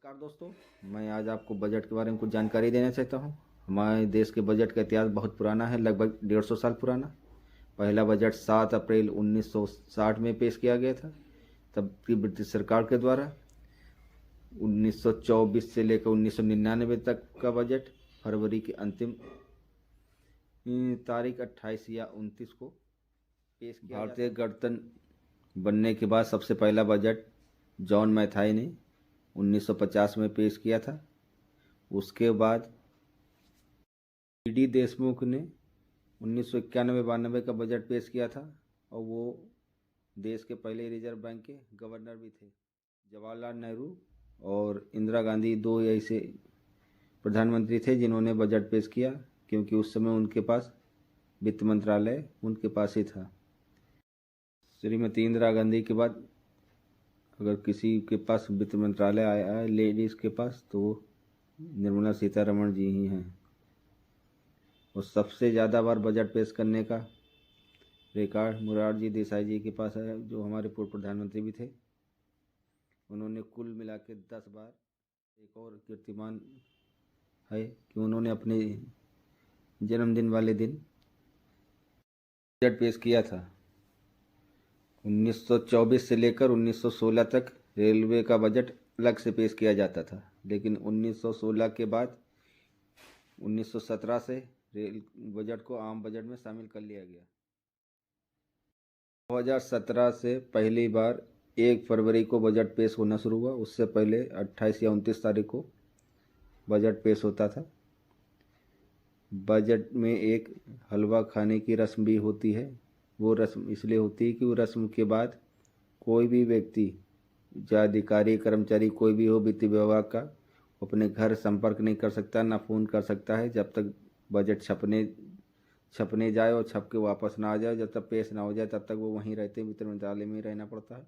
नमस्कार दोस्तों, मैं आज आपको बजट के बारे में कुछ जानकारी देना चाहता हूँ। हमारे देश के बजट का इतिहास बहुत पुराना है, लगभग 150 साल पुराना। पहला बजट 7 अप्रैल 1960 में पेश किया गया था, तब की ब्रिटिश सरकार के द्वारा। 1924 से लेकर 1999 तक का बजट फरवरी की अंतिम तारीख 28 या 29 को पेश किया। भारतीय गणतंत्र बनने के बाद सबसे पहला बजट जॉन मैथाई ने 1950 में पेश किया था। उसके बाद डी देशमुख ने 1991-92 का बजट पेश किया था, और वो देश के पहले रिजर्व बैंक के गवर्नर भी थे। जवाहरलाल नेहरू और इंदिरा गांधी दो ऐसे प्रधानमंत्री थे जिन्होंने बजट पेश किया, क्योंकि उस समय उनके पास वित्त मंत्रालय उनके पास ही था। श्रीमती इंदिरा गांधी के बाद अगर किसी के पास वित्त मंत्रालय आया है लेडीज़ के पास, तो वो निर्मला सीतारमण जी ही हैं। और सबसे ज़्यादा बार बजट पेश करने का रिकॉर्ड मोरारजी देसाई जी के पास है, जो हमारे पूर्व प्रधानमंत्री भी थे। उन्होंने कुल मिला के 10 बार। एक और कीर्तिमान है कि उन्होंने अपने जन्मदिन वाले दिन बजट पेश किया था। 1924 से लेकर 1916 तक रेलवे का बजट अलग से पेश किया जाता था, लेकिन 1916 के बाद 1917 से रेल बजट को आम बजट में शामिल कर लिया गया। 2017 से पहली बार 1 फरवरी को बजट पेश होना शुरू हुआ। उससे पहले 28 या 29 तारीख को बजट पेश होता था। बजट में एक हलवा खाने की रस्म भी होती है। वो रस्म इसलिए होती है कि वो रस्म के बाद कोई भी व्यक्ति या अधिकारी कर्मचारी कोई भी हो वित्त विभाग का अपने घर संपर्क नहीं कर सकता, ना फ़ोन कर सकता है, जब तक बजट छपने जाए और छप के वापस ना आ जाए। जब तक पेश ना हो जाए तब तक वो वहीं रहते, वित्त मंत्रालय में ही रहना पड़ता है,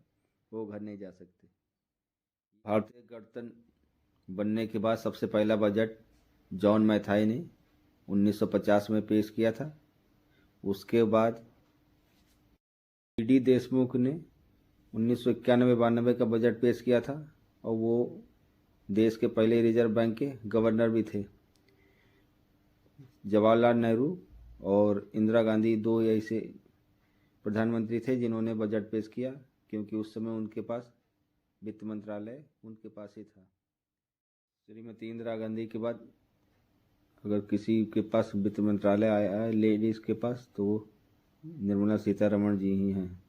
वो घर नहीं जा सकते। भारतीय गणतंत्र बनने के बाद सबसे पहला बजट जॉन मैथाई ने 1950 में पेश किया था। उसके बाद डी देशमुख ने 1991-92 का बजट पेश किया था, और वो देश के पहले रिजर्व बैंक के गवर्नर भी थे। जवाहरलाल नेहरू और इंदिरा गांधी दो ऐसे प्रधानमंत्री थे जिन्होंने बजट पेश किया, क्योंकि उस समय उनके पास वित्त मंत्रालय उनके पास ही था। श्रीमती इंदिरा गांधी के बाद अगर किसी के पास वित्त मंत्रालय आया है लेडीज़ के पास, तो वो निर्मला सीतारमण जी ही हैं।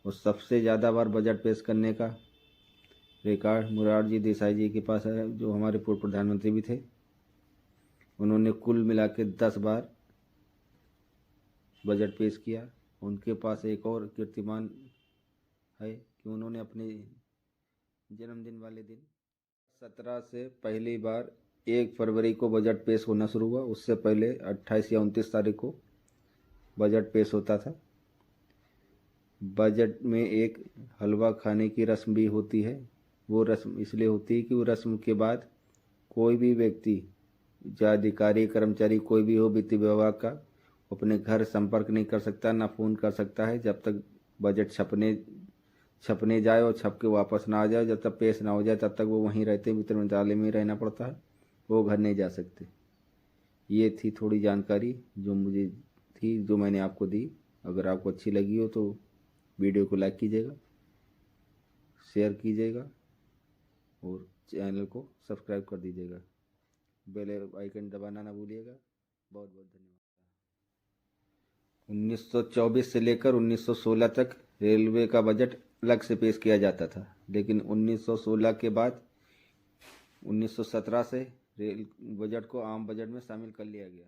और सबसे ज़्यादा बार बजट पेश करने का रिकॉर्ड मोरारजी देसाई जी के पास है, जो हमारे पूर्व प्रधानमंत्री भी थे। उन्होंने कुल मिला के 10 बार बजट पेश किया। उनके पास एक और कीर्तिमान है कि उन्होंने अपने जन्मदिन वाले दिन 17 से पहली बार 1 फरवरी को बजट पेश होना शुरू हुआ। उससे पहले 28 या 29 तारीख को बजट पेश होता था। बजट में एक हलवा खाने की रस्म भी होती है। वो रस्म इसलिए होती है कि वो रस्म के बाद कोई भी व्यक्ति या अधिकारी कर्मचारी कोई भी हो वित्त विभाग का अपने घर संपर्क नहीं कर सकता, ना फ़ोन कर सकता है, जब तक बजट छपने जाए और छप के वापस ना आ जाए। जब तक पेश ना हो जाए तब तक वो वहीं रहते, वित्त मंत्रालय में ही रहना पड़ता है, वो घर नहीं जा सकते। ये थी थोड़ी जानकारी जो मैंने आपको दी। अगर आपको अच्छी लगी हो तो वीडियो को लाइक कीजिएगा, शेयर कीजिएगा और चैनल को सब्सक्राइब कर दीजिएगा। बेल आइकन दबाना ना भूलिएगा। बहुत बहुत धन्यवाद। 1924 से लेकर 1916 तक रेलवे का बजट अलग से पेश किया जाता था, लेकिन 1916 के बाद 1917 से रेल बजट को आम बजट में शामिल कर लिया गया।